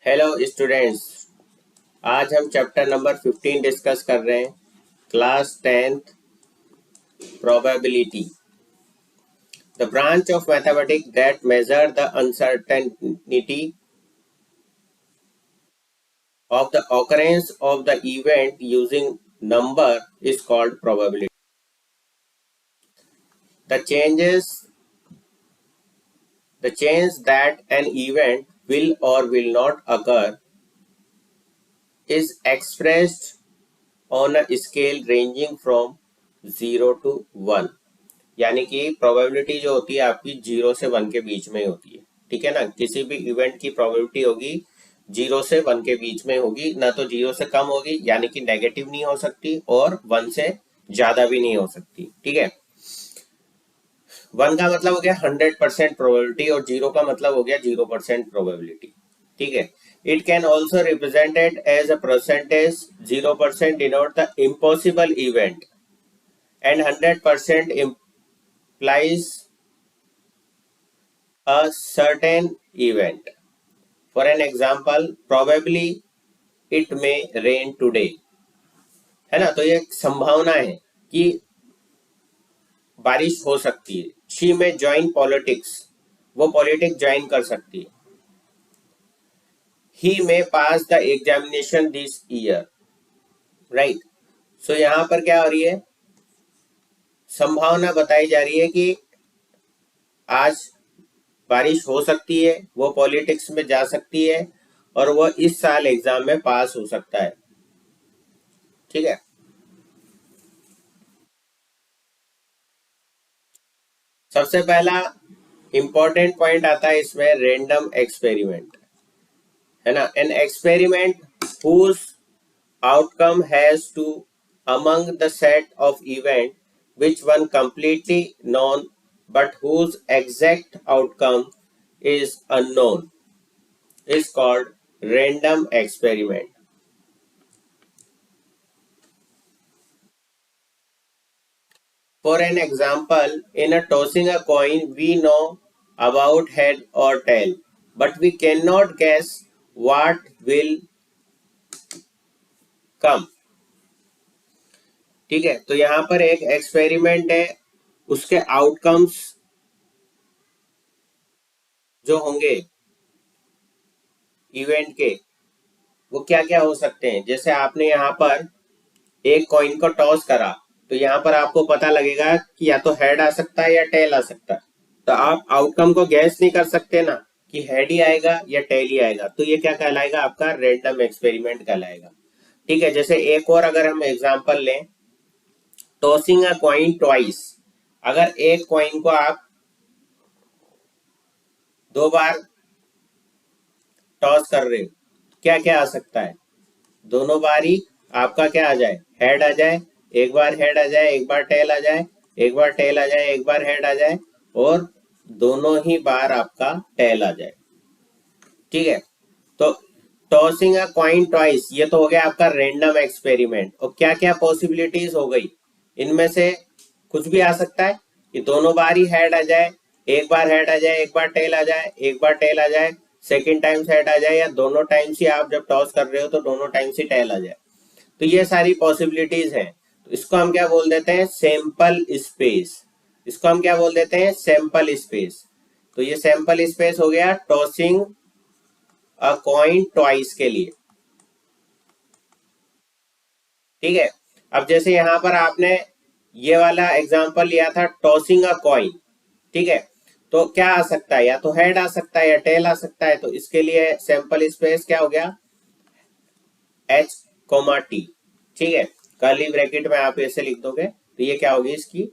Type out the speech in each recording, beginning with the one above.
Hello students. आज हम chapter number 15 discuss कर रहे हैं। Class 10th probability, the branch of mathematics that measure the uncertainty of the occurrence of the event using number is called probability. The changes the change that an event will or will not occur is expressed on a scale ranging from 0 to 1. यानी कि probability जो होती है आपकी 0 से 1 के बीच में होती है। ठीक है ना, किसी भी इवेंट की प्रोबेबिलिटी होगी 0 से 1 के बीच में होगी, ना तो 0 से कम होगी यानी कि नेगेटिव नहीं हो सकती और 1 से ज्यादा भी नहीं हो सकती। ठीक है, 1 का मतलब हो गया 100% प्रोबेबिलिटी और 0 का मतलब हो गया 0% प्रोबेबिलिटी। ठीक है, it can also represented as a percentage. 0% denote the impossible event and 100% implies a certain event. For an example, probably it may rain today. है ना, तो ये संभावना है कि बारिश हो सकती है। She may join politics, वो पॉलिटिक्स ज्वाइन कर सकती है। He may pass the examination this year. Right, so यहां पर क्या हो रही है, संभावना बताई जा रही है कि आज बारिश हो सकती है, वो पॉलिटिक्स में जा सकती है और वो इस साल एग्जाम में पास हो सकता है। ठीक है, सबसे पहला इंपॉर्टेंट पॉइंट आता है इसमें रैंडम एक्सपेरिमेंट, है ना। An experiment whose outcome has to among the set of event which one completely known but whose exact outcome is unknown is called random experiment. For an example, in a tossing a coin, we know about head or tail, but we cannot guess what will come. ठीक है, तो यहां पर एक experiment है, उसके outcomes जो होंगे इवेंट के वो क्या क्या हो सकते हैं। जैसे आपने यहाँ पर एक कॉइन को टॉस करा तो यहाँ पर आपको पता लगेगा कि या तो हेड आ सकता है या टेल आ सकता है, तो आप आउटकम को गैस नहीं कर सकते ना कि हेड ही आएगा या टेल ही आएगा, तो ये क्या कहलाएगा, आपका रैंडम एक्सपेरिमेंट कहलाएगा। ठीक है, जैसे एक और अगर हम एग्जांपल लें, टॉसिंग अ कॉइन ट्वाइस, अगर एक कॉइन को आप 2 बार टॉस कर रहे हो, क्या क्या आ सकता है, दोनों बार ही आपका क्या आ जाए, हेड आ जाए, एक बार हेड आ जाए, एक बार टेल आ जाए, एक बार टेल आ जाए, एक बार हेड आ जाए, और दोनों ही बार आपका टेल आ जाए। ठीक है, तो टॉसिंग अ कॉइन ट्वाइस ये तो हो गया आपका रैंडम एक्सपेरिमेंट। और क्या क्या पॉसिबिलिटीज हो गई, इनमें से कुछ भी आ सकता है कि दोनों बार ही हेड आ जाए, एक बार हेड आ जाए, एक बार टेल आ जाए, एक बार टेल आ जाए, सेकेंड टाइम हेड आ जाए, या दोनों टाइम्स ही आप जब टॉस कर रहे हो तो दोनों टाइम्स ही टेल आ जाए। तो ये सारी पॉसिबिलिटीज हैं, तो इसको हम क्या बोल देते हैं, सैंपल स्पेस। इसको हम क्या बोल देते हैं, सैंपल स्पेस। तो ये सैंपल स्पेस हो गया टॉसिंग अ कॉइन ट्वाइस के लिए। ठीक है, अब जैसे यहां पर आपने ये वाला एग्जांपल लिया था टॉसिंग अ कॉइन, ठीक है, तो क्या आ सकता है, या तो हेड आ सकता है या टेल आ सकता है, तो इसके लिए सैंपल स्पेस क्या हो गया, एच कोमा टी। ठीक है, कर्ली ब्रैकेट में आप ऐसे लिख दोगे तो ये क्या होगी, इसकी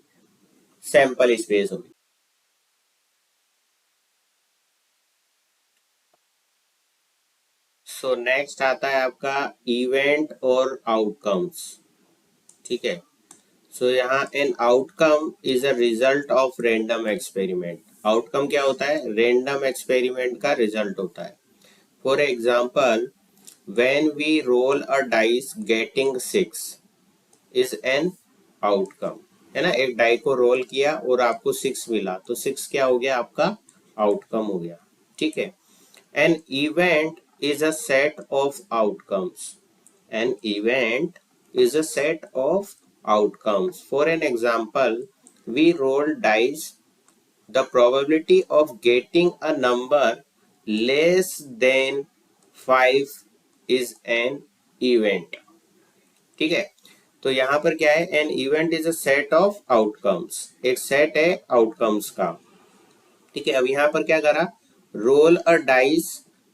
सैंपल स्पेस होगी। सो नेक्स्ट आता है आपका इवेंट और आउटकम्स। ठीक है, सो यहाँ an outcome is a result of random experiment. Outcome क्या होता है, रैंडम एक्सपेरिमेंट का रिजल्ट होता है। For example, when we roll a dice getting 6 is an outcome, है ना। एक डाई को रोल किया और आपको 6 मिला, तो 6 क्या हो गया, आपका आउटकम हो गया। ठीक है, an event is a set of outcomes. An event is a set of outcomes. For an example, we roll dice. The probability of getting a number less than 5 is an event. ठीक है, तो यहां पर क्या है, an event is a set of outcomes, एक set है outcomes का। ठीक है, अब यहां पर क्या करा, roll a dice,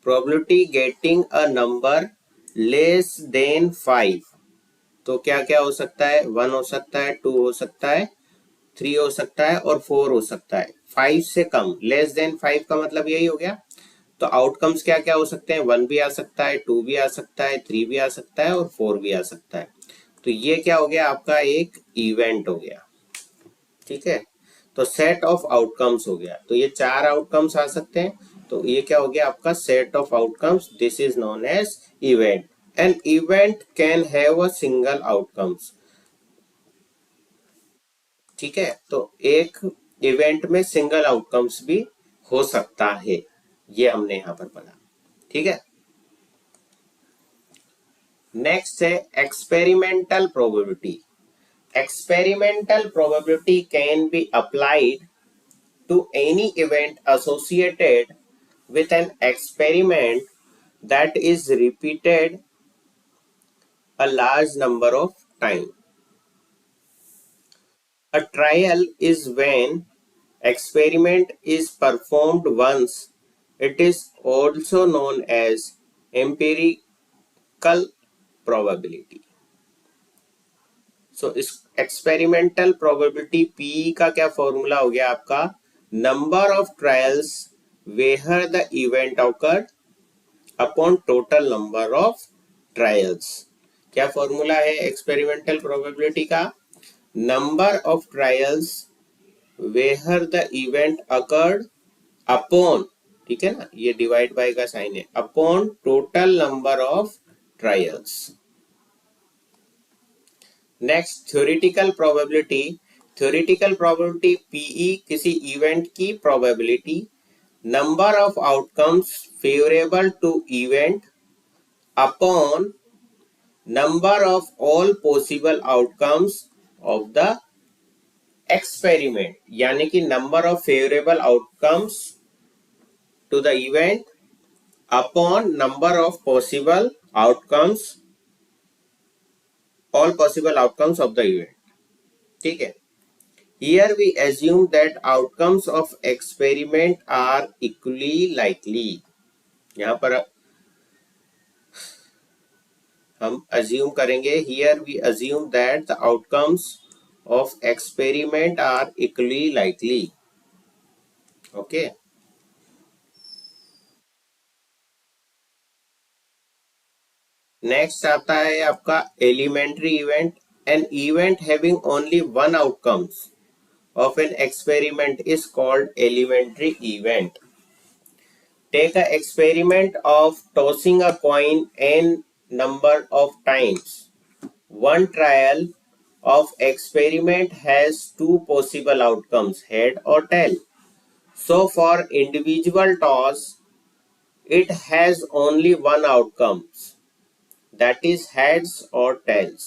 probability getting a number less than 5, तो क्या क्या हो सकता है, 1 हो सकता है, 2 हो सकता है, 3 हो सकता है और 4 हो सकता है। 5 से कम, लेस देन 5 का मतलब यही हो गया। तो आउटकम्स क्या क्या हो सकते हैं, 1 भी आ सकता है, 2 भी आ सकता है, 3 भी आ सकता है और 4 भी आ सकता है। तो ये क्या हो गया, आपका एक इवेंट हो गया। ठीक है, तो सेट ऑफ आउटकम्स हो गया। तो ये 4 आउटकम्स आ सकते हैं, तो ये क्या हो गया आपका set of outcomes, this is known as event. An event can have a single outcomes. ठीक है, तो एक इवेंट में सिंगल आउटकम्स भी हो सकता है, ये हमने यहां पर पढ़ा। ठीक है, नेक्स्ट है experimental probability. Experimental probability can be applied to any event associated with an experiment that is repeated a large number of times. A trial is when experiment is performed once. It is also known as empirical probability. So इस experimental probability P का क्या formula हो गया आपका, number of trials where the event occurred upon total number of trials. क्या formula है experimental probability का, number of trials where the event occurred upon, ठीक है ना, ये डिवाइड बाय का साइन है, upon total number of trials. Next theoretical probability. Theoretical probability PE किसी इवेंट की probability, number of outcomes favourable to event upon number of all possible outcomes of the experiment, यानी कि number of favorable outcomes to the event upon number of possible outcomes, all possible outcomes of the event। ठीक है, here we assume that outcomes of experiment are equally likely। यहाँ पर हम assume करेंगे, here we assume that the outcomes of experiment are equally likely। okay, next आता है आपका elementary event. An event having only one outcomes of an experiment is called elementary event. Take a experiment of tossing a coin n number of times. One trial of experiment has two possible outcomes, head or tail. So for individual toss, it has only one outcome, that is heads or tails।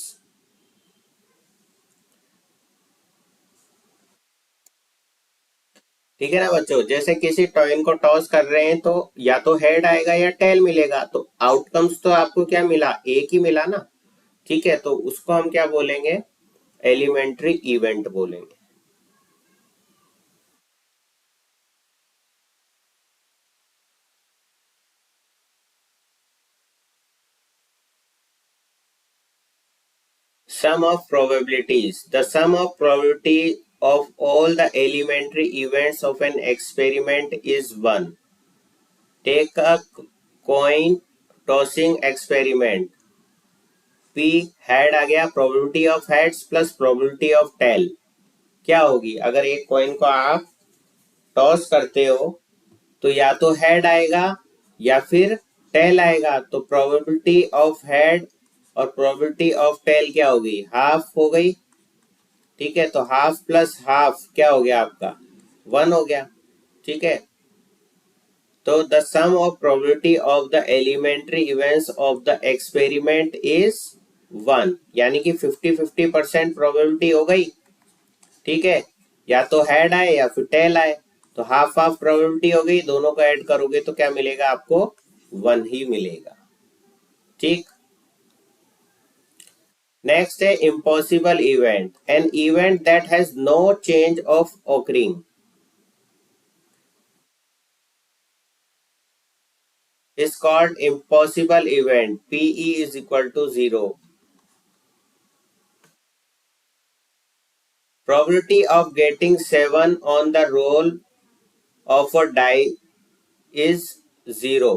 ठीक है ना बच्चों, जैसे किसी टॉइन को toss कर रहे हैं तो या तो हेड आएगा या टेल मिलेगा, तो आउटकम्स तो आपको क्या मिला, एक ही मिला ना। ठीक है, तो उसको हम क्या बोलेंगे, एलिमेंट्री इवेंट बोलेंगे। Sum of probabilities. The sum of probability of all the elementary events of an experiment is 1. Take a coin tossing experiment। P head आ गया, probability of heads plus probability of tail क्या होगी, अगर एक coin को आप toss करते हो तो या तो हेड आएगा या फिर टेल आएगा, तो प्रोबेबिलिटी ऑफ हेड और प्रोबेबिलिटी ऑफ टेल क्या होगी, हाफ हो गई। ठीक है, तो हाफ प्लस हाफ क्या हो गया आपका, 1 हो गया। ठीक है, तो the sum of probability of the elementary events of the experiment is 1, यानी कि 50-50% प्रोबेबिलिटी हो गई। ठीक है, या तो हेड आए या फिर टेल आए, तो हाफ हाफ प्रोबेबिलिटी हो गई। दोनों को ऐड करोगे तो क्या मिलेगा आपको? 1 ही मिलेगा। ठीक। नेक्स्ट है impossible event, an event that has no chance of occurring is called impossible event. PE is equal to 0. Probability of getting 7 on the roll of a die is 0.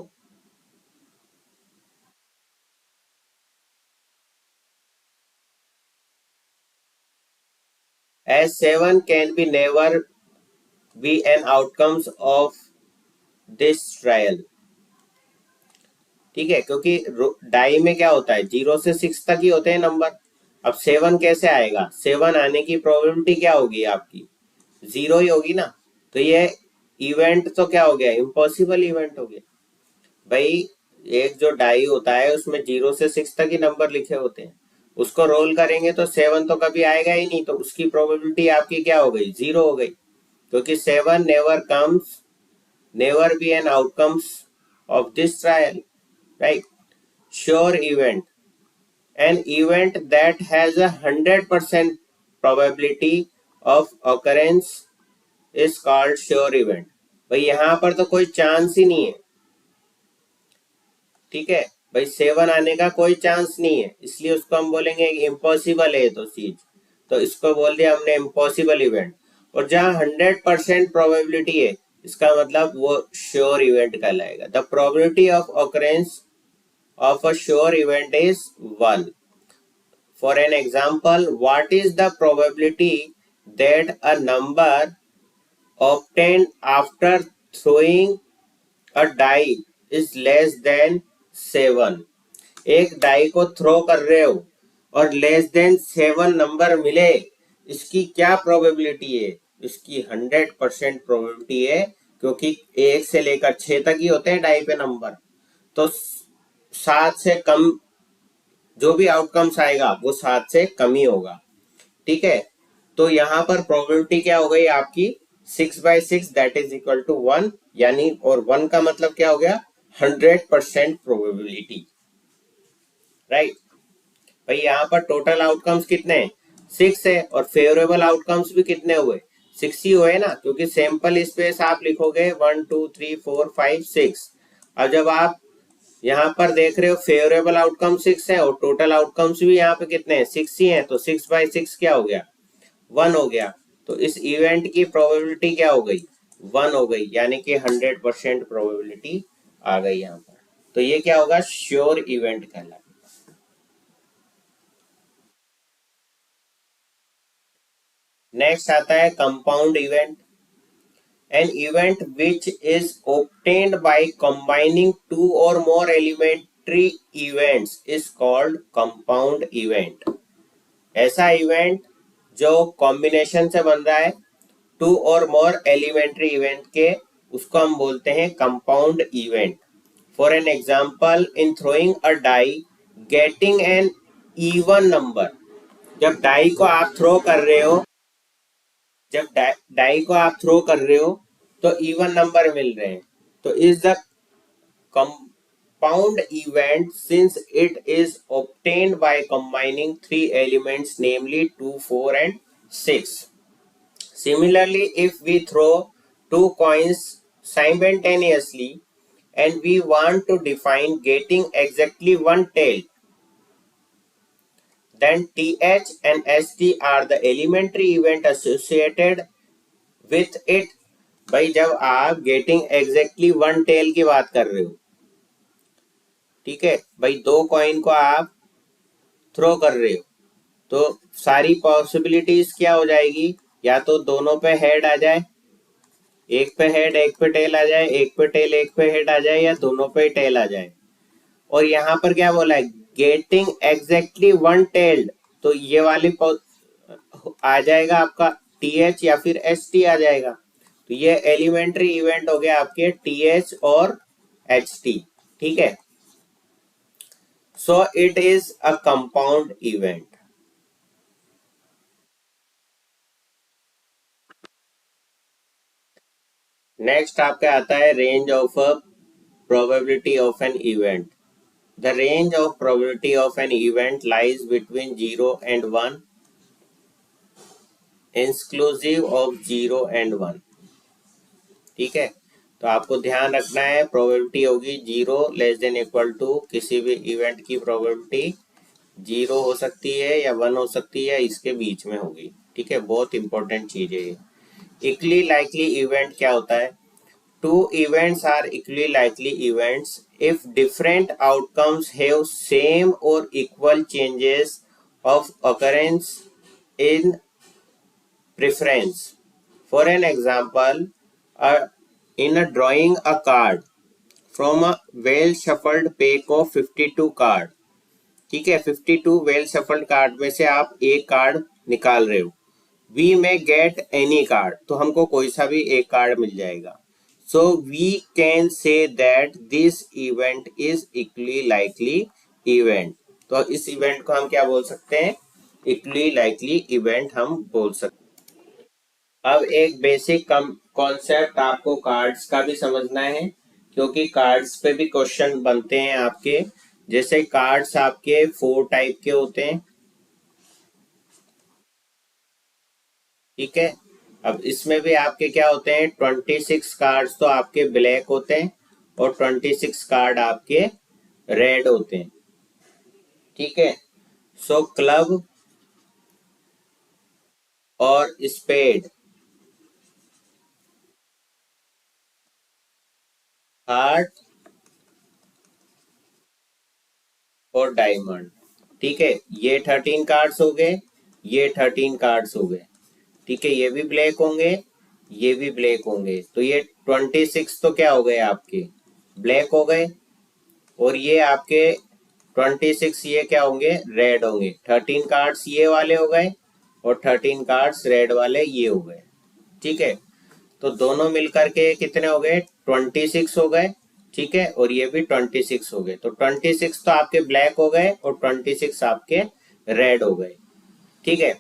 As 7 can be never be an outcomes of this trial. ठीक है, क्योंकि die में क्या होता है, 0 से 6 तक ही होते हैं नंबर। अब 7 कैसे आएगा? 7 आने की प्रोबेबिलिटी क्या होगी आपकी? 0 ही होगी ना। तो ये इवेंट तो क्या हो गया? इम्पॉसिबल इवेंट हो गया भाई। एक जो डाई होता है उसमें 0 से 6 तक ही नंबर लिखे होते हैं, उसको रोल करेंगे तो 7 तो कभी आएगा ही नहीं, तो उसकी प्रोबेबिलिटी आपकी क्या हो गई? 0 हो गई, क्योंकि 7 never comes, never be an outcomes of this trial, right. Sure event, an event that has a 100% probability of occurrence is called sure event। भाई यहां पर तो कोई चांस ही नहीं है। ठीक है भाई, 7 आने का कोई चांस नहीं है, इसलिए उसको हम बोलेंगे इम्पॉसिबल है तो चीज, तो इसको बोल दिया हमने इम्पॉसिबल इवेंट। और जहां 100% प्रोबेबिलिटी है, इसका मतलब वो श्योर इवेंट कहलाएगा। The probability of occurrence of a sure event is 1। For an example, what is the probability that a number obtained after throwing a die is less than 7? एक die को throw कर रहे हो और less than 7 number मिले, इसकी क्या probability है? इसकी 100% प्रोबेबिलिटी है, क्योंकि 1 से लेकर 6 तक ही होते हैं डाई पे नंबर। तो 7 से कम जो भी आउटकम्स आएगा वो 7 से कम ही होगा। ठीक है, तो यहां पर प्रोबेबिलिटी क्या हो गई आपकी? 6/6 दैट इज इक्वल टू 1, यानी और 1 का मतलब क्या हो गया? 100% प्रोबेबिलिटी, राइट। भाई यहाँ पर टोटल आउटकम्स कितने हैं? 6 है, और फेवरेबल आउटकम्स भी कितने हुए? 6 ही हुए ना, क्योंकि सैंपल स्पेस आप लिखोगे 1 2 3 4 5 6। अब जब आप यहाँ पर देख रहे हो फेवरेबल आउटकम 6 है और टोटल आउटकम्स भी यहाँ पे कितने हैं? 6 ही हैं, तो 6/6 क्या हो गया? 1 हो गया। तो इस इवेंट की प्रोबेबिलिटी क्या हो गई? 1 हो गई, यानी कि 100% प्रोबेबिलिटी आ गई यहाँ पर। तो ये क्या होगा? श्योर इवेंट कहलाएगा। नेक्स्ट आता है compound event, an event which is obtained by combining 2 or more elementary events is called compound event। ऐसा इवेंट जो कॉम्बिनेशन से बन रहा है 2 और मोर एलिमेंट्री इवेंट के, उसको हम बोलते हैं compound event. For an example, in throwing a die getting an even number. जब डाई को आप थ्रो कर रहे हो, जब डाई को आप थ्रो कर रहे हो तो इवन नंबर मिल रहे हैं, तो is the compound event since it is obtained by combining 3 elements namely 2 4 and 6। Similarly, if we throw 2 coins simultaneously and we want to define getting exactly one tail, then TH and ST are the elementary event associated with it। भाई जब आप getting exactly 1 tell की बात कर रहे हो, ठीक है भाई, 2 कॉइन को आप थ्रो कर रहे हो, तो सारी पॉसिबिलिटीज क्या हो जाएगी? या तो दोनों पे हेड आ जाए, एक पे हेड एक पे टेल आ जाए, एक पे टेल एक पे हेड आ जाए, या दोनों पे टेल आ जाए। और यहाँ पर क्या बोला है? गेटिंग एग्जैक्टली 1 टेल्ड, तो ये वाली आ जाएगा आपका TH या फिर ST आ जाएगा। तो ये एलिमेंट्री इवेंट हो गया आपके TH और HT, ठीक है। So it is a compound event. Next आपका आता है range of a probability of an event. The range of probability of an event lies between 0 and 1 inclusive of 0 and 1, ठीक है। तो आपको ध्यान रखना है प्रोबेबिलिटी होगी 0 लेस देन इक्वल टू, किसी भी इवेंट की प्रोबेबिलिटी 0 हो सकती है या 1 हो सकती है, इसके बीच में होगी, ठीक है। बहुत इंपॉर्टेंट चीज है ये। इक्वली लाइकली इवेंट क्या होता है? Two events are equally likely events if different outcomes have same और equal chances of occurrence in preference. For an example, in a drawing a card from a well shuffled pack of 52 card, ठीक है। 52 well shuffled card में से आप एक card निकाल रहे हो। We may get any card, तो हमको कोई सा भी एक कार्ड मिल जाएगा। So we can say that this event is equally likely event. तो इस इवेंट को हम क्या बोल सकते हैं? इक्वली लाइकली इवेंट हम बोल सकते हैं। अब एक बेसिक कॉन्सेप्ट आपको कार्ड्स का भी समझना है, क्योंकि कार्ड्स पे भी क्वेश्चन बनते हैं आपके। जैसे कार्ड्स आपके 4 टाइप के होते हैं, ठीक है। अब इसमें भी आपके क्या होते हैं? 26 कार्ड्स तो आपके ब्लैक होते हैं और 26 कार्ड आपके रेड होते हैं, ठीक है। सो क्लब और स्पेड, हार्ट और डायमंड, ठीक है। ये 13 कार्ड्स हो गए, ये 13 कार्ड्स हो गए, ठीक है। ये भी ब्लैक होंगे, ये भी ब्लैक होंगे, तो ये 26 तो क्या हो गए आपके? ब्लैक हो गए। और ये आपके 26 ये क्या होंगे? रेड होंगे। 13 कार्ड्स ये वाले हो गए और 13 कार्ड्स रेड वाले ये हो गए, ठीक है। तो दोनों मिलकर के कितने हो गए? 26 हो गए, ठीक है। और ये भी 26 हो गए। तो 26 तो आपके ब्लैक हो गए और 26 आपके रेड हो गए, ठीक है।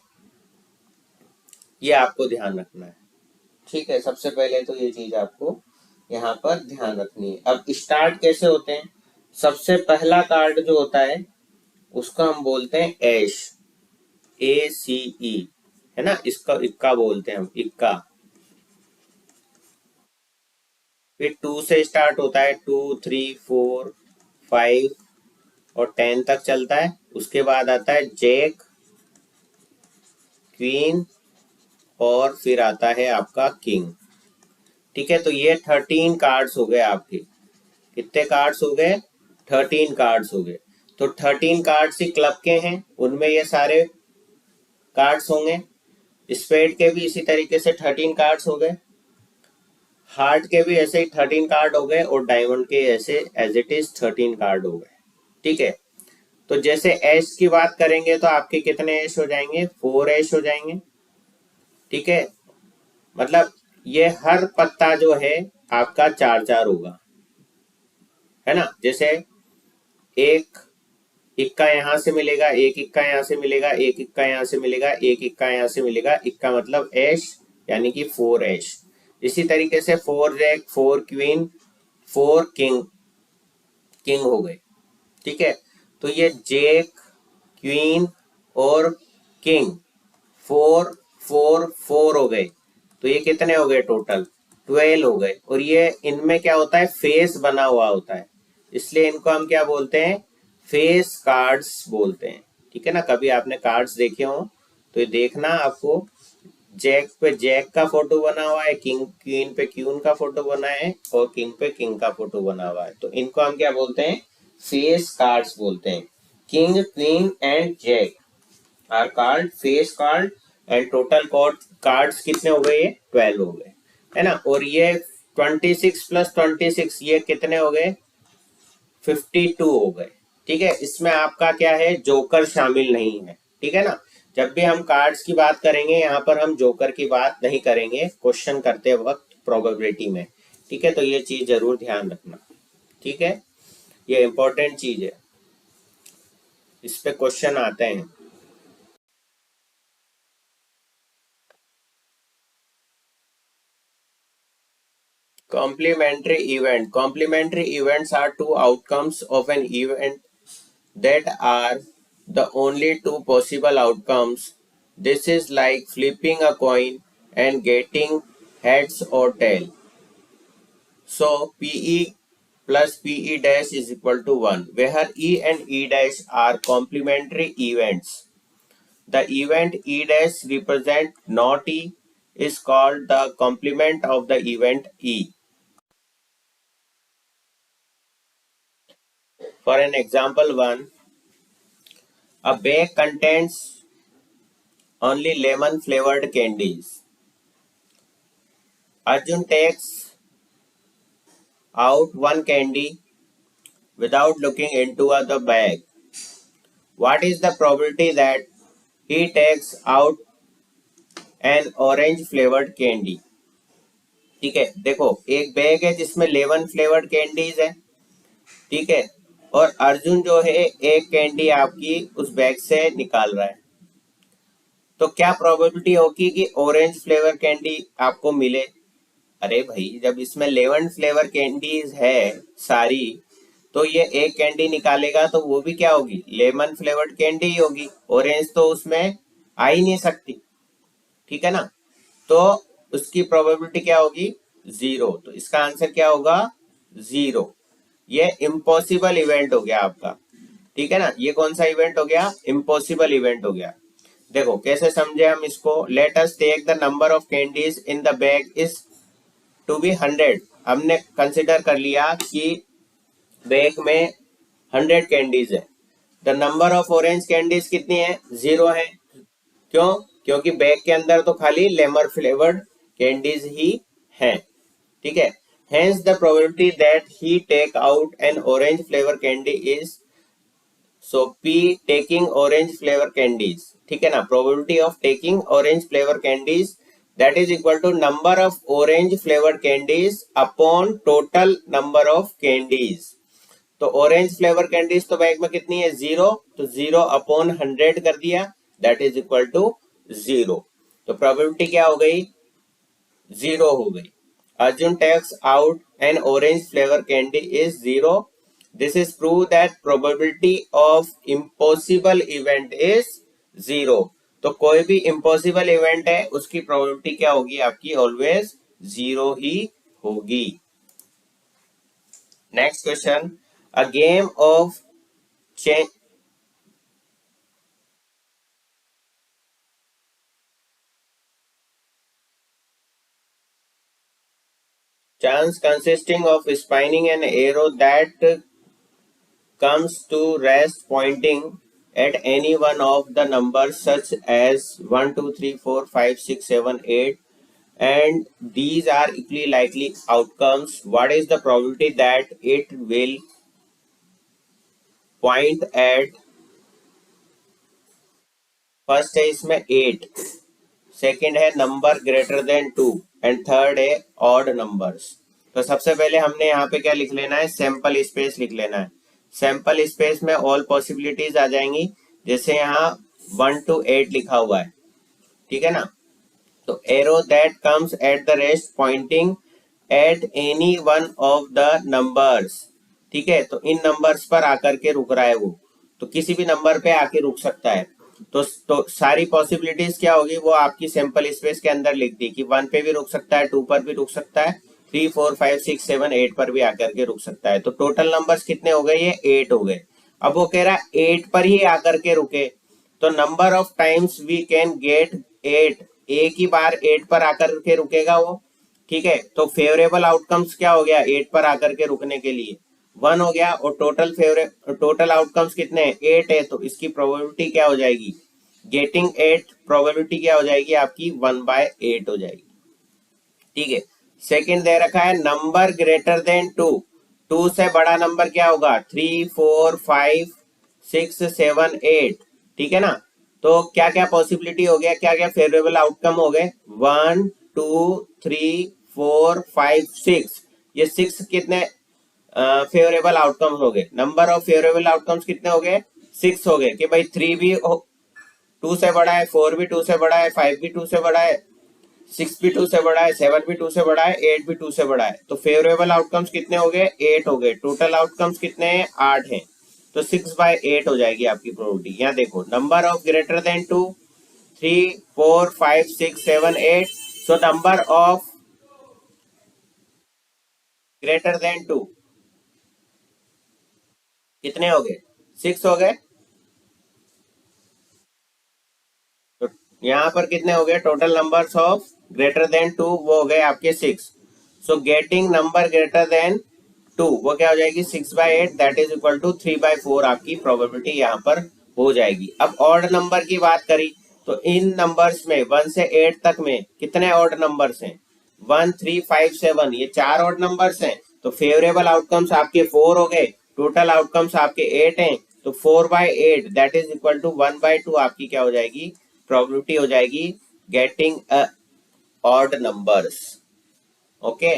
ये आपको ध्यान रखना है, ठीक है। सबसे पहले तो ये चीज आपको यहाँ पर ध्यान रखनी है। अब स्टार्ट कैसे होते हैं? सबसे पहला कार्ड जो होता है उसका हम बोलते हैं ऐश, ACE, है ना। इसका इक्का बोलते हैं हम, इक्का। फिर 2 से स्टार्ट होता है, 2, 3, 4, 5 और 10 तक चलता है। उसके बाद आता है जैक, क्वीन और फिर आता है आपका किंग, ठीक है। तो ये 13 कार्ड्स हो गए आपके। कितने कार्ड्स हो गए? 13 कार्ड्स हो गए। तो 13 कार्ड्स ही क्लब के हैं, उनमें ये सारे कार्ड्स होंगे। स्पेड के भी इसी तरीके से 13 कार्ड्स हो गए, हार्ट के भी ऐसे ही 13 कार्ड हो गए और डायमंड के ऐसे एज इट इज 13 कार्ड हो गए, ठीक है। तो जैसे ऐश की बात करेंगे तो आपके कितने ऐश हो जाएंगे? 4 ऐश हो जाएंगे, ठीक है। मतलब ये हर पत्ता जो है आपका 4-4 होगा, है ना। जैसे एक इक्का यहां से मिलेगा, एक इक्का यहां से मिलेगा, एक इक्का यहां से मिलेगा, एक इक्का यहां से मिलेगा। इक्का मतलब ऐश, यानी कि 4 ऐश। इसी तरीके से 4 जैक, 4 क्वीन, 4 किंग, किंग हो गए, ठीक है। तो ये जैक, क्वीन और किंग 4 4 4 हो गए। तो ये कितने हो गए टोटल? 12 हो गए। और ये इनमें क्या होता है? फेस बना हुआ होता है, इसलिए इनको हम क्या बोलते हैं? फेस कार्ड्स बोलते हैं, ठीक है ना। कभी आपने कार्ड्स देखे हो तो ये देखना, आपको जैक पे जैक का फोटो बना हुआ है, किंग क्वीन पे क्वीन का फोटो बना है और किंग पे किंग का फोटो बना हुआ है। तो इनको हम क्या बोलते हैं? फेस कार्ड्स बोलते हैं। King, queen and jack are called face card and total cards कितने हो गए? ये 12 हो गए, है ना। और ये 26 प्लस 26 ये कितने हो गए? 52 हो गए, ठीक है। इसमें आपका क्या है? जोकर शामिल नहीं है, ठीक है ना। जब भी हम कार्ड्स की बात करेंगे यहाँ पर हम जोकर की बात नहीं करेंगे क्वेश्चन करते वक्त, प्रोबेबिलिटी में। ठीक है, तो ये चीज जरूर ध्यान रखना। ठीक है, ये इंपॉर्टेंट चीज है, इस पे क्वेश्चन आते हैं। Complementary event. Complementary events are two outcomes of an event that are the only two possible outcomes. This is like flipping a coin and getting heads or tail. So PE plus PE dash is equal to 1, where E and E dash are complementary events. The event E dash represent not E is called the complement of the event E. For an example 1, a bag contains only lemon flavored candies. Arjun takes out one candy without looking into the bag. What is the probability that he takes out an orange flavored candy? ठीक है, देखो एक bag है जिसमें 11 flavoured candies है। ठीक है, और अर्जुन जो है एक कैंडी आपकी उस बैग से निकाल रहा है, तो क्या प्रोबेबिलिटी होगी कि ऑरेंज फ्लेवर कैंडी आपको मिले? अरे भाई, जब इसमें 11 फ्लेवर कैंडीज है सारी, तो ये एक कैंडी निकालेगा तो वो भी क्या होगी? लेमन फ्लेवर्ड कैंडी ही होगी, ऑरेंज तो उसमें आ ही नहीं सकती। ठीक है ना, तो उसकी प्रोबेबिलिटी क्या होगी? 0। तो इसका आंसर क्या होगा? 0। ये इम्पॉसिबल इवेंट हो गया आपका। ठीक है ना, ये कौन सा इवेंट हो गया? इम्पॉसिबल इवेंट हो गया। देखो कैसे समझे हम इसको। Let us take the number of candies in the bag is to be 100। हमने कंसिडर कर लिया कि बैग में 100 कैंडीज है। The number of orange candies कितनी है? 0 है। क्यों? क्योंकि बैग के अंदर तो खाली लेमन फ्लेवर्ड कैंडीज ही है। ठीक है, hence the probability that he take out an orange flavor candy is so P taking orange flavor candies। ठीक है ना, probability of taking orange flavor candies that is equal to number of orange flavored candies upon total number of candies। तो orange flavour candies तो bag में कितनी है? 0। तो 0 upon 100 कर दिया, दैट इज इक्वल टू 0। तो प्रोबेबिलिटी क्या हो गई? 0 हो गई। Arjun takes out an orange flavor candy is 0. This is prove that probability of impossible event is 0। तो कोई भी impossible event है उसकी probability क्या होगी आपकी? ऑलवेज 0 ही होगी। Next question, a game of chance consisting of spinning an arrow that comes to rest pointing at any one of the numbers such as 1 2 3 4 5 6 7 8 and these are equally likely outcomes. What is the probability that it will point at? First है इसमें 8, second है number greater than 2 and third है odd numbers. तो सबसे पहले हमने यहाँ पे क्या लिख लेना है? सैंपल स्पेस लिख लेना है। सैंपल स्पेस में ऑल पॉसिबिलिटीज आ जाएंगी, जैसे यहाँ 1 to 8 लिखा हुआ है। ठीक है ना, तो arrow that comes at the rest Poynting at any one of the numbers. ठीक है, तो इन नंबर्स पर आकर के रुक रहा है वो, तो किसी भी नंबर पे आके रुक सकता है। तो सारी पॉसिबिलिटीज क्या होगी? वो आपकी सैंपल स्पेस के अंदर लिख दी कि 1 पे भी रुक सकता है, 2 पर भी रुक सकता है, 3 4 5 6 7 8 पर भी आकर के रुक सकता है। तो टोटल नंबर्स कितने हो गए? ये 8 हो गए। अब वो कह रहा है 8 पर ही आकर के रुके, तो number of times we can get 8, एक ही बार 8 पर आकर के रुकेगा वो। ठीक है, तो फेवरेबल आउटकम्स क्या हो गया? 8 पर आकर के रुकने के लिए 1 हो गया, और टोटल आउटकम्स कितने हैं? 8 है, तो इसकी प्रोबेबिलिटी क्या हो जाएगी? गेटिंग 8 प्रोबेबिलिटी क्या हो जाएगी आपकी? 1/8 हो जाएगी। ठीक है, सेकंड दे रखा है नंबर ग्रेटर देन 2। 2 से बड़ा नंबर क्या होगा? 3 4 5 6 7 8। ठीक है ना, तो क्या क्या पॉसिबिलिटी हो गया, क्या क्या फेवरेबल आउटकम हो गए? 1 2 3 4 5 6, ये 6 कितने फेवरेबल आउटकम्स हो गए। नंबर ऑफ फेवरेबल आउटकम्स कितने हो गए? 6 हो गए कि भाई 3 भी 2 से बड़ा है, 4 भी 2 से बड़ा है, 5 भी 2 से बड़ा है, 6 भी 2 से बड़ा है, 7 भी 2 से बड़ा है, 8 भी 2 से बड़ा है। तो फेवरेबल आउटकम्स कितने हो गए? 8 हो गए। टोटल आउटकम्स कितने हैं? 8 हैं। तो 6/8 हो जाएगी आपकी प्रोबेबिलिटी। यहाँ देखो, number of greater than 2, 3 4 5 6 7 8। So number of greater than 2 कितने हो गए? 6 हो गए। तो यहाँ पर कितने हो गए? Total numbers of greater than 2 वो हो गए आपके 6। So getting number greater than 2 वो क्या हो जाएगी? 6/8 दैट इज इक्वल टू 3/4 आपकी प्रोबेबिलिटी यहाँ पर हो जाएगी। अब ऑड नंबर की बात करी तो इन नंबर्स में 1 से 8 तक में कितने ऑड नंबर्स हैं? 1 3 5 7, ये 4 ऑड नंबर्स हैं। तो फेवरेबल आउटकम्स आपके 4 हो गए, टोटल आउटकम्स आपके 8 हैं। तो 4/8 दैट इज इक्वल टू 1/2 आपकी क्या हो जाएगी? प्रोबेबिलिटी हो जाएगी getting a odd numbers. Okay,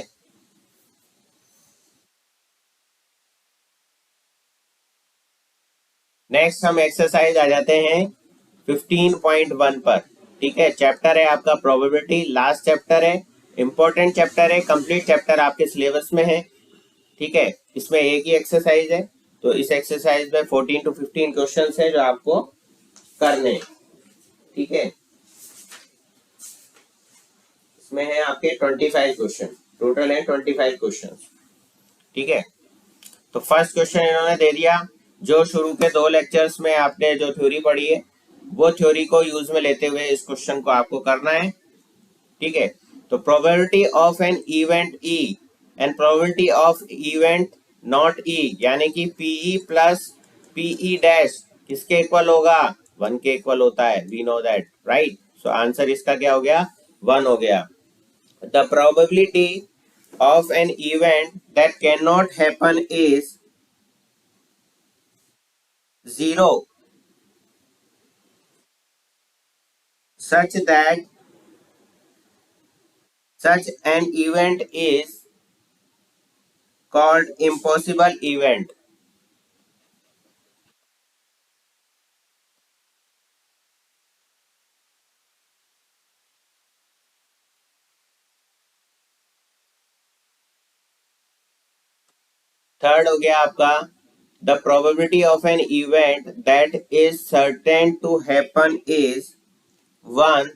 next हम एक्सरसाइज आ जाते हैं 15.1 पर। ठीक है, चैप्टर है आपका प्रोबेबिलिटी, लास्ट चैप्टर है, इंपॉर्टेंट चैप्टर है, कंप्लीट चैप्टर आपके सिलेबस में है। ठीक है, इसमें एक ही एक्सरसाइज है। तो इस एक्सरसाइज में 14 to 15 क्वेश्चन है जो आपको करने हैं। ठीक है, इसमें है आपके 25 क्वेश्चन, टोटल है 25 क्वेश्चन। ठीक है, तो फर्स्ट क्वेश्चन इन्होंने दे दिया, जो शुरू के 2 लेक्चर्स में आपने जो थ्योरी पढ़ी है वो थ्योरी को यूज में लेते हुए इस क्वेश्चन को आपको करना है। ठीक है, तो probability of an event E and probability of event not E, यानी कि पीई प्लस पीई डैश किसके इक्वल होगा? 1 के इक्वल होता है, we know that, right. So answer इसका क्या हो गया? 1 हो गया। The probability of an event that cannot happen is 0, such that such an event is called impossible event. Third हो गया आपका, the probability of an event that is certain to happen is 1,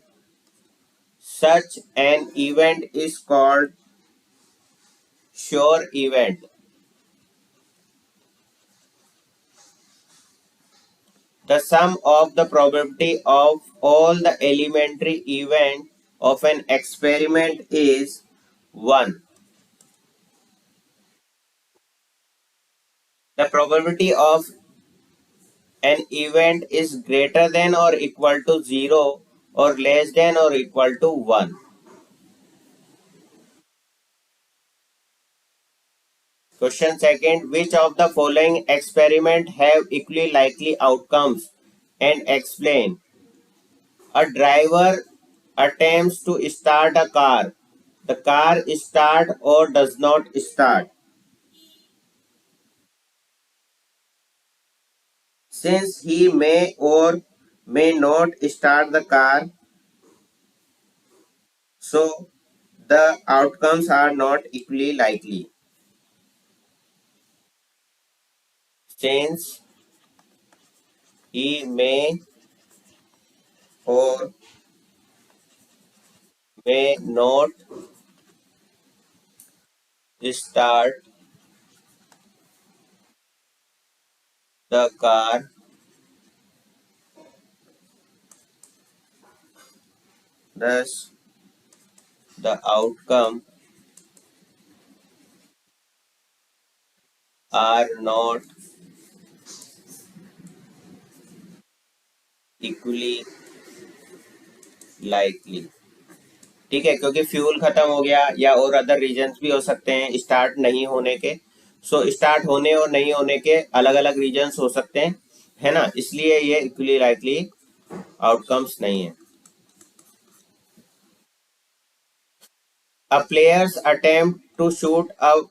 such an event is called sure event. The sum of the probability of all the elementary events of an experiment is 1. The probability of an event is greater than or equal to 0 or less than or equal to 1. Question second, which of the following experiment have equally likely outcomes? And explain. A driver attempts to start a car. The car starts or does not start. Since he may or may not start the car, so the outcomes are not equally likely. Since he may or may not start the car, thus the outcome are not equally likely. ठीक है, क्योंकि fuel खत्म हो गया या और other reasons भी हो सकते हैं स्टार्ट नहीं होने के। सो स्टार्ट होने और नहीं होने के अलग अलग रीजंस हो सकते हैं, है ना, इसलिए ये इक्वली लाइकली आउटकम्स नहीं है। A player's attempt to shoot a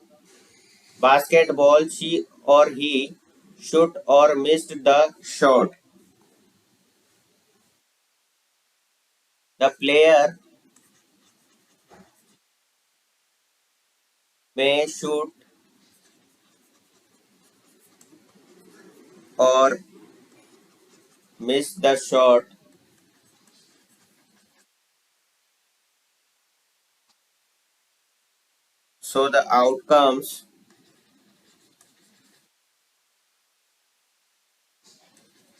basketball, she or he shoot or missed the shot. The player may shoot or miss the shot, so the outcomes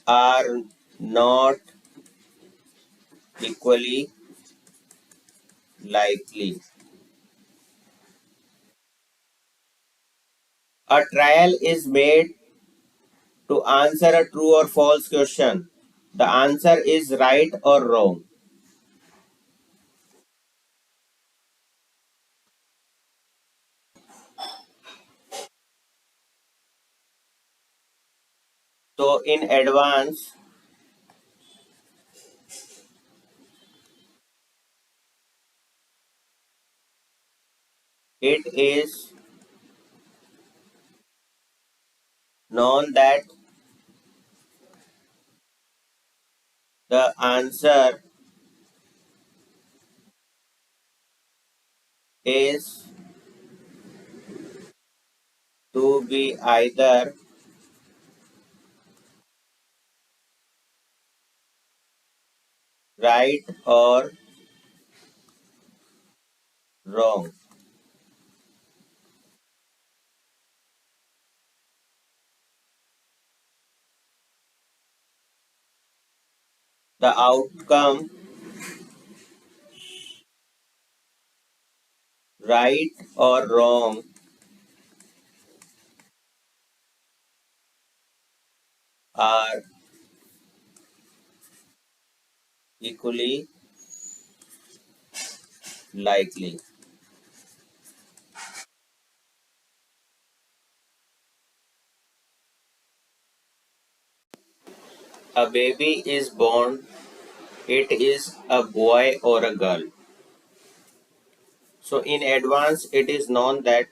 are not equally likely. A trial is made to answer a true or false question. The answer is right or wrong. So in advance, it is known that the answer is to be either right or wrong. The outcome, right or wrong, are equally likely. A baby is born, it is a boy or a girl. So in advance, it is known that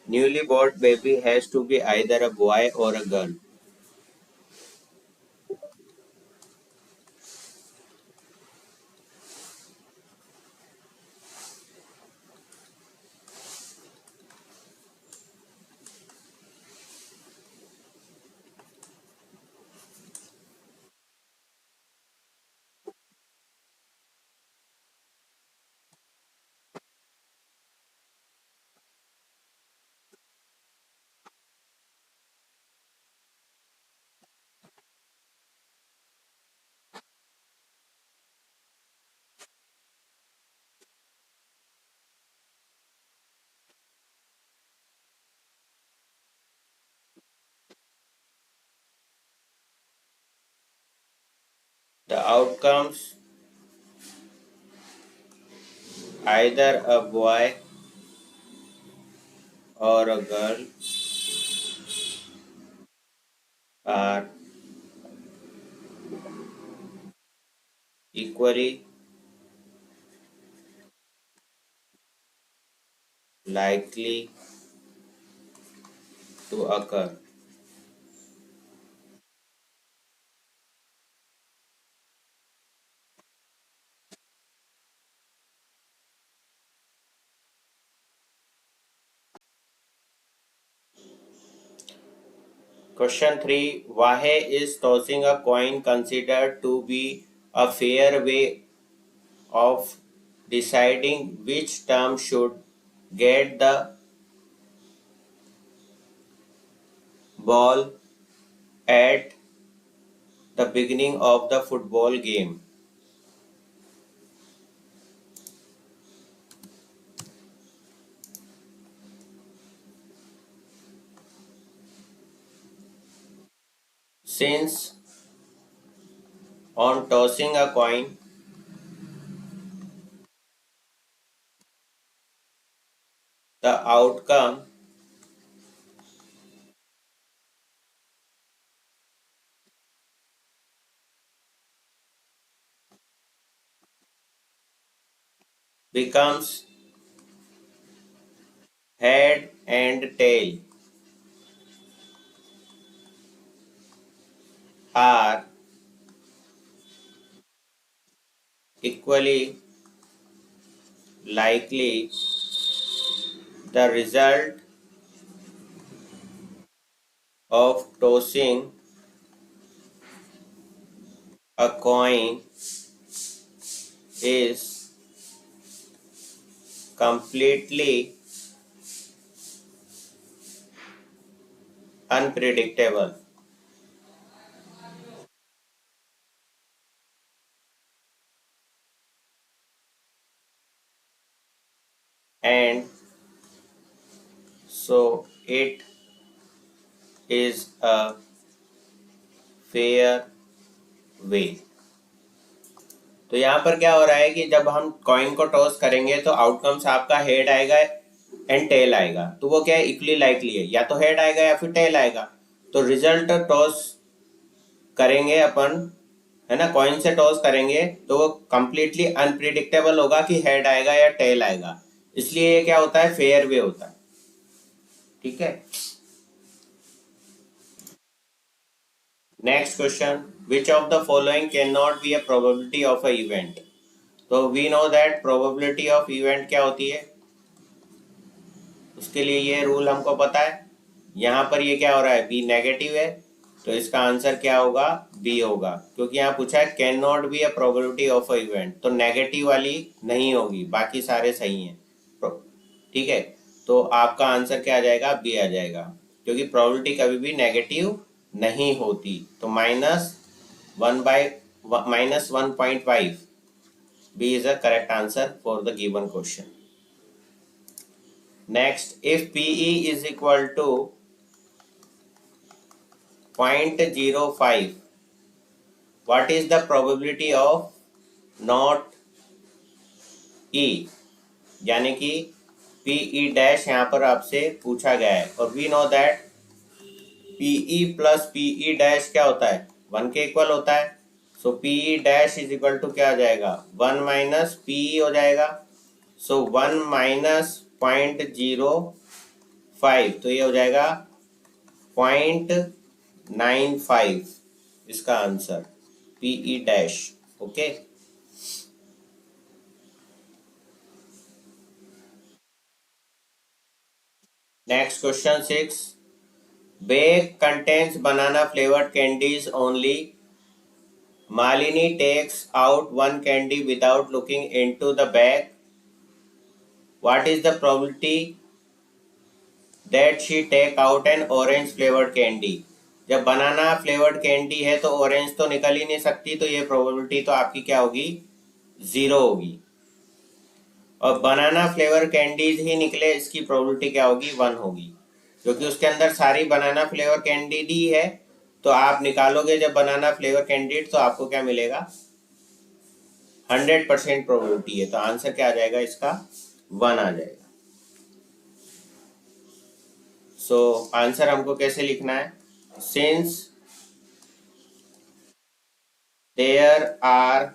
newly born baby has to be either a boy or a girl. The outcomes, either a boy or a girl, are equally likely to occur. Question 3. Why is tossing a coin considered to be a fair way of deciding which term should get the ball at the beginning of the football game? Since on tossing a coin, the outcome becomes head and tail are equally likely, the result of tossing a coin is completely unpredictable, and so it is a fair way. तो यहाँ पर क्या हो रहा है कि जब हम कॉइन को टॉस करेंगे तो आउटकम्स आपका हेड आएगा एंड टेल आएगा, तो वो क्या है, इक्वली लाइकली है, या तो हेड आएगा या फिर टेल आएगा। तो रिजल्ट टॉस करेंगे अपन, है ना, कॉइन से टॉस करेंगे तो वो कंप्लीटली अनप्रिडिक्टेबल होगा कि हेड आएगा या टेल आएगा, इसलिए ये क्या होता है, फेयर वे होता है। ठीक है। Next question, which of the following can not be a probability of a event. तो we know that probability of event क्या होती है, उसके लिए ये रूल हमको पता है। यहाँ पर ये क्या हो रहा है, बी नेगेटिव है, तो इसका आंसर क्या होगा, बी होगा, क्योंकि यहाँ पूछा है can not be a probability of a event, तो नेगेटिव वाली नहीं होगी, बाकी सारे सही हैं। ठीक है, तो आपका आंसर क्या आ जाएगा, बी आ जाएगा, क्योंकि प्रोबेबिलिटी कभी भी नेगेटिव नहीं होती। तो -1/-1.5, B is a correct answer for the given question. Next, if PE is equal to 0.05, what is the probability of not E? यानी कि PE डैश यहाँ पर आपसे पूछा गया है, और we know that PE plus PE dash क्या होता है, 1 के इक्वल होता है। So PE dash is equal to क्या आ जाएगा, 1 माइनस PE हो जाएगा। सो 1 माइनस 0.05, तो ये हो जाएगा 0.95 इसका answer, PE dash. Okay. Next question 6, bag contains banana flavored candies only. Malini takes out one candy without looking into the bag. What is the probability that she take out an orange flavored candy? जब बनाना flavoured candy है तो orange तो निकल ही नहीं सकती, तो ये probability तो आपकी क्या होगी, 0 होगी। और बनाना फ्लेवर कैंडीज ही निकले, इसकी प्रोबेबिलिटी क्या होगी, 1 होगी, क्योंकि उसके अंदर सारी बनाना फ्लेवर कैंडी ही है। तो आप निकालोगे जब बनाना फ्लेवर कैंडिड, तो आपको क्या मिलेगा, 100% प्रोबेबिलिटी है, तो आंसर क्या आ जाएगा इसका, 1 आ जाएगा। सो आंसर हमको कैसे लिखना है, since there are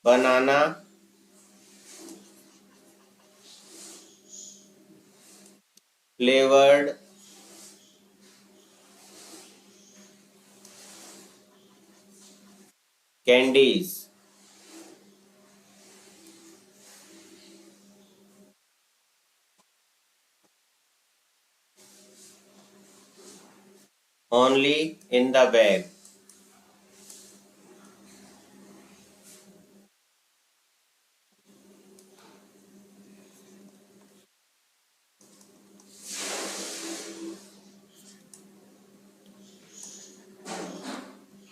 banana flavoured candies only in the bag,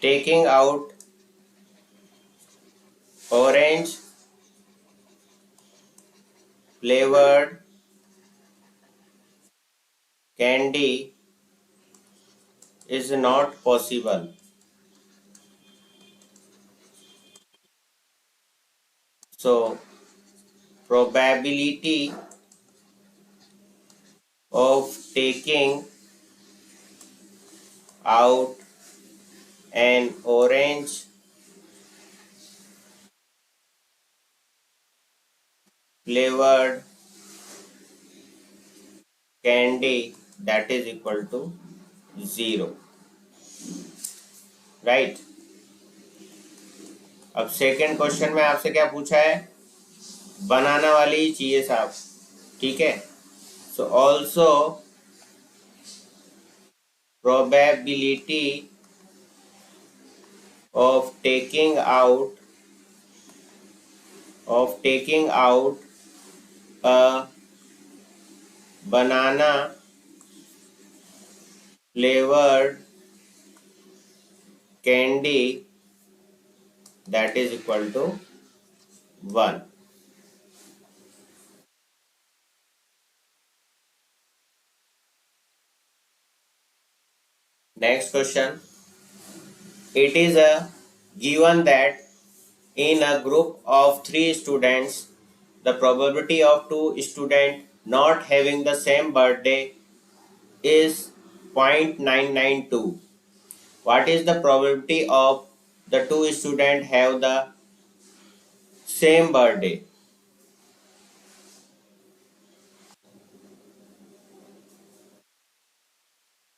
taking out orange flavored candy is not possible. So probability of taking out an orange flavored candy, that is equal to 0, right. अब second question में आपसे क्या पूछा है, बनाना वाली ही चाहिए साहब, ठीक है। So also probability of taking out a banana flavored candy, that is equal to 1। Next question, it is a given that in a group of 3 students the probability of 2 students not having the same birthday is 0.992. What is the probability of the 2 students have the same birthday?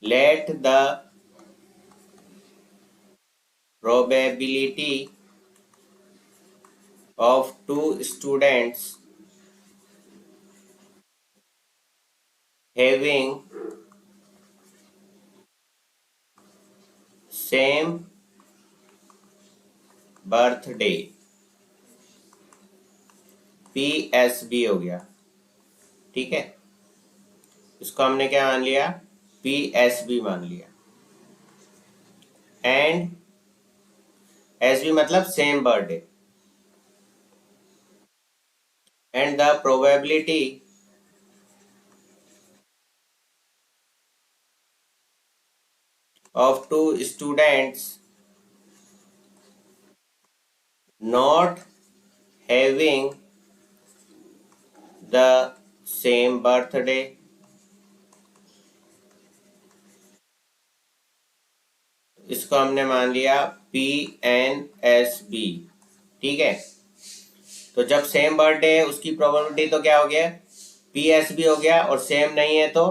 Let the probability of 2 students having same birthday, PSB हो गया, ठीक है। इसको हमने क्या मान लिया, PSB मान लिया। एंड SB मतलब same birthday, and the probability of 2 students not having the same birthday इसको हमने मान लिया PNSB, ठीक है। तो जब सेम बर्थडे है उसकी प्रोबेबिलिटी तो क्या हो गया, PSB हो गया, और सेम नहीं है तो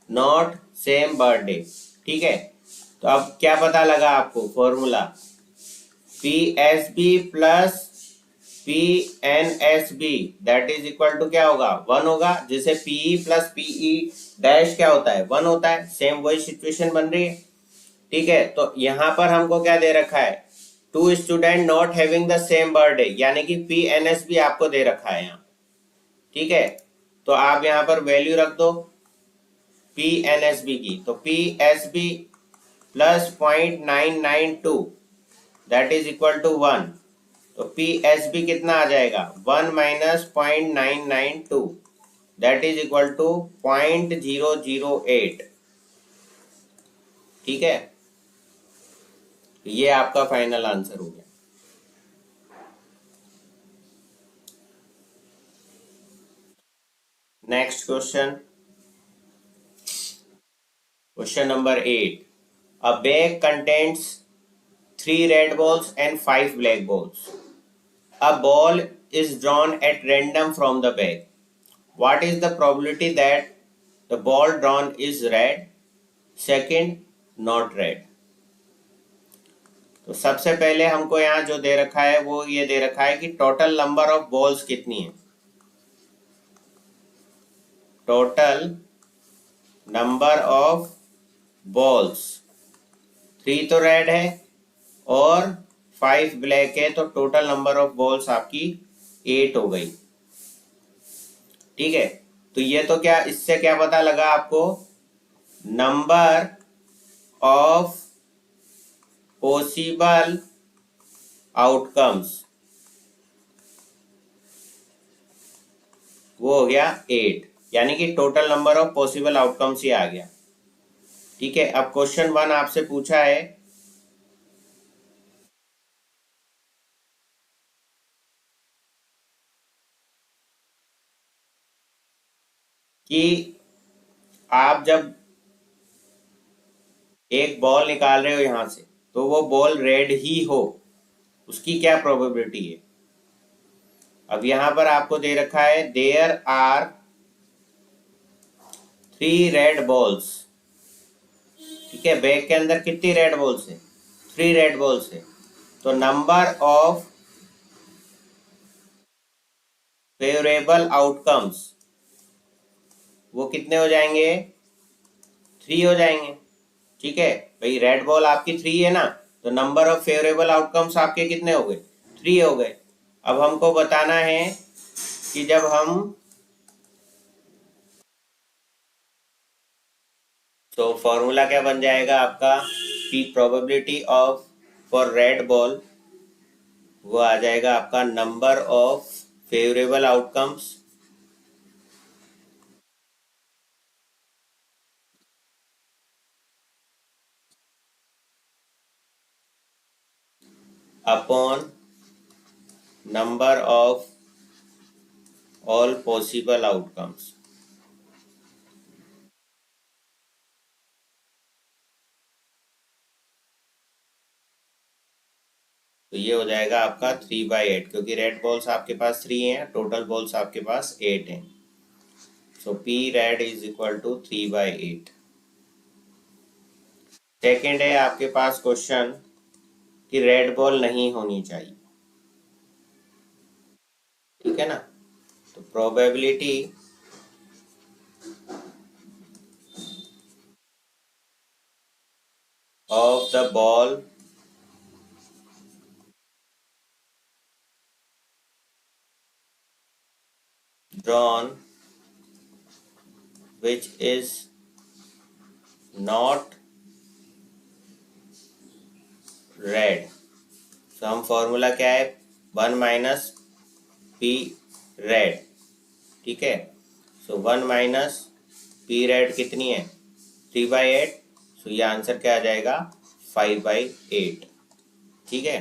नॉट सेम बर्थडे, ठीक है। तो अब क्या पता लगा आपको, formula PSB plus PNSB that is equal to क्या होगा, 1 होगा, जिसे PE प्लस PE डैश क्या होता है, 1 होता है। सेम वही सिचुएशन बन रही है, ठीक है। तो यहां पर हमको क्या दे रखा है, 2 student not having the same birthday, यानी कि PNSB आपको दे रखा है यहाँ, ठीक है। तो आप यहाँ पर वैल्यू रख दो PNSB की, तो PSB plus 0.992 that is equal to 1। तो PSB कितना आ जाएगा, 1 minus 0.992 that is equal to 0.008, ठीक है। ये आपका फाइनल आंसर हो गया। Next question, question number 8, a bag contains 3 red balls and 5 black balls. A ball is drawn at random from the bag. What is the probability that the ball drawn is red? Second, not red. तो सबसे पहले हमको यहाँ जो दे रखा है वो ये दे रखा है कि टोटल नंबर ऑफ बॉल्स कितनी है, टोटल नंबर ऑफ बॉल्स 3 तो रेड है और 5 ब्लैक है, तो टोटल नंबर ऑफ बॉल्स आपकी 8 हो गई, ठीक है। तो ये तो क्या, इससे क्या पता लगा आपको, नंबर ऑफ पॉसिबल आउटकम्स वो हो गया 8, यानी कि total number of possible outcomes ही आ गया, ठीक है। अब क्वेश्चन 1 आपसे पूछा है कि आप जब एक बॉल निकाल रहे हो यहां से, तो वो बॉल रेड ही हो, उसकी क्या प्रोबेबिलिटी है। अब यहां पर आपको दे रखा है देयर आर 3 रेड बॉल्स। ठीक है, बैग के अंदर कितनी रेड बॉल्स है? 3 रेड बॉल्स है। तो नंबर ऑफ फेवरेबल आउटकम्स वो कितने हो जाएंगे? 3 हो जाएंगे। ठीक है भाई, रेड बॉल आपकी 3 है ना, तो नंबर ऑफ फेवरेबल आउटकम्स आपके कितने हो गए? 3 हो गए। अब हमको बताना है कि जब हम तो फॉर्मूला क्या बन जाएगा आपका कि probability of for red ball वो आ जाएगा आपका number of favourable outcomes upon number of all possible outcomes. तो ये हो जाएगा आपका 3/8, क्योंकि रेड बॉल्स आपके पास 3 हैं, टोटल बॉल्स आपके पास 8 हैं। So P red is equal to 3/8। Second है आपके पास क्वेश्चन कि रेड बॉल नहीं होनी चाहिए। ठीक है ना, तो probability of the ball drawn which is not red। तो हम फॉर्मूला क्या है? 1 - पी रेड। ठीक है, सो 1 - पी रेड कितनी है? 3/8। सो ये आंसर क्या आ जाएगा? 5/8। ठीक है,